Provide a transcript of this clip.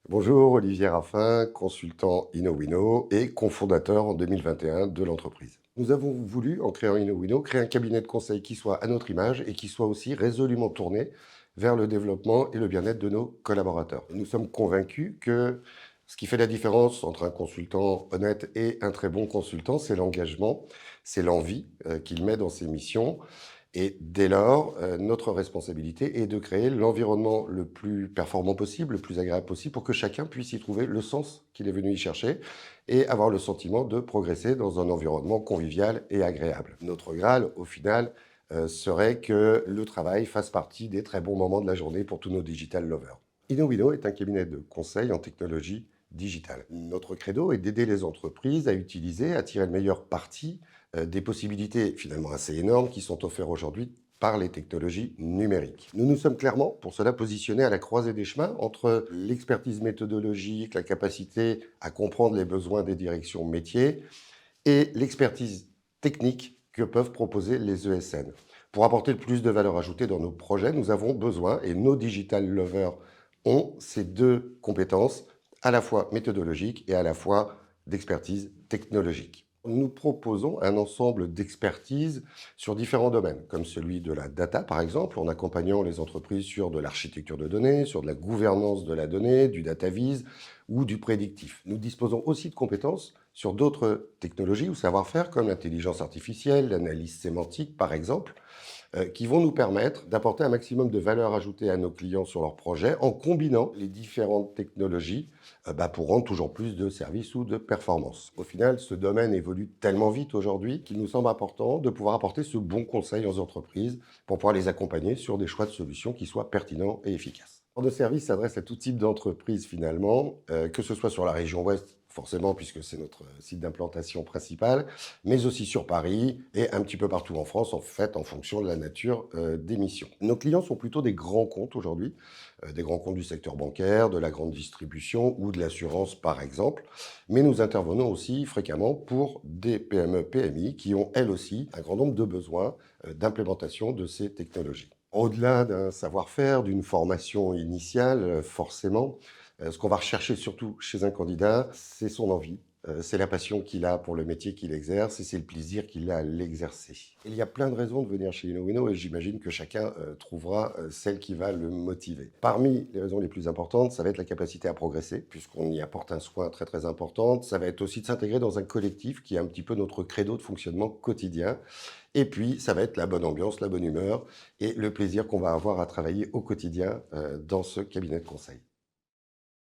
Bonjour, Olivier Raffin, consultant InnoWinnow et cofondateur en 2021 de l'entreprise. Nous avons voulu, en créant InnoWinnow, créer un cabinet de conseil qui soit à notre image et qui soit aussi résolument tourné vers le développement et le bien-être de nos collaborateurs. Nous sommes convaincus que ce qui fait la différence entre un consultant honnête et un très bon consultant, c'est l'engagement, c'est l'envie qu'il met dans ses missions. Et dès lors, notre responsabilité est de créer l'environnement le plus performant possible, le plus agréable possible, pour que chacun puisse y trouver le sens qu'il est venu y chercher et avoir le sentiment de progresser dans un environnement convivial et agréable. Notre Graal, au final, serait que le travail fasse partie des très bons moments de la journée pour tous nos digital lovers. InnoWinnow est un cabinet de conseil en technologie digitale. Notre credo est d'aider les entreprises à utiliser, à tirer le meilleur parti des possibilités finalement assez énormes qui sont offertes aujourd'hui par les technologies numériques. Nous nous sommes clairement pour cela positionnés à la croisée des chemins entre l'expertise méthodologique, la capacité à comprendre les besoins des directions métiers et l'expertise technique que peuvent proposer les ESN. Pour apporter le plus de valeur ajoutée dans nos projets, nous avons besoin, et nos digital lovers ont ces deux compétences, à la fois méthodologiques et à la fois d'expertise technologique. Nous proposons un ensemble d'expertises sur différents domaines, comme celui de la data, par exemple, en accompagnant les entreprises sur de l'architecture de données, sur de la gouvernance de la donnée, du data vise ou du prédictif. Nous disposons aussi de compétences sur d'autres technologies ou savoir-faire, comme l'intelligence artificielle, l'analyse sémantique, par exemple, qui vont nous permettre d'apporter un maximum de valeur ajoutée à nos clients sur leurs projets en combinant les différentes technologies pour rendre toujours plus de services ou de performances. Au final, ce domaine évolue tellement vite aujourd'hui qu'il nous semble important de pouvoir apporter ce bon conseil aux entreprises pour pouvoir les accompagner sur des choix de solutions qui soient pertinents et efficaces. Nos services s'adressent à tout type d'entreprise finalement, que ce soit sur la région ouest, forcément puisque c'est notre site d'implantation principal, mais aussi sur Paris et un petit peu partout en France, en fait, en fonction de la nature des missions. Nos clients sont plutôt des grands comptes aujourd'hui, des grands comptes du secteur bancaire, de la grande distribution ou de l'assurance par exemple, mais nous intervenons aussi fréquemment pour des PME, PMI qui ont elles aussi un grand nombre de besoins d'implémentation de ces technologies. Au-delà d'un savoir-faire, d'une formation initiale, forcément, ce qu'on va rechercher surtout chez un candidat, c'est son envie, c'est la passion qu'il a pour le métier qu'il exerce et c'est le plaisir qu'il a à l'exercer. Il y a plein de raisons de venir chez InnoWinnow et j'imagine que chacun trouvera celle qui va le motiver. Parmi les raisons les plus importantes, ça va être la capacité à progresser, puisqu'on y apporte un soin très très important. Ça va être aussi de s'intégrer dans un collectif qui est un petit peu notre credo de fonctionnement quotidien. Et puis, ça va être la bonne ambiance, la bonne humeur et le plaisir qu'on va avoir à travailler au quotidien dans ce cabinet de conseil.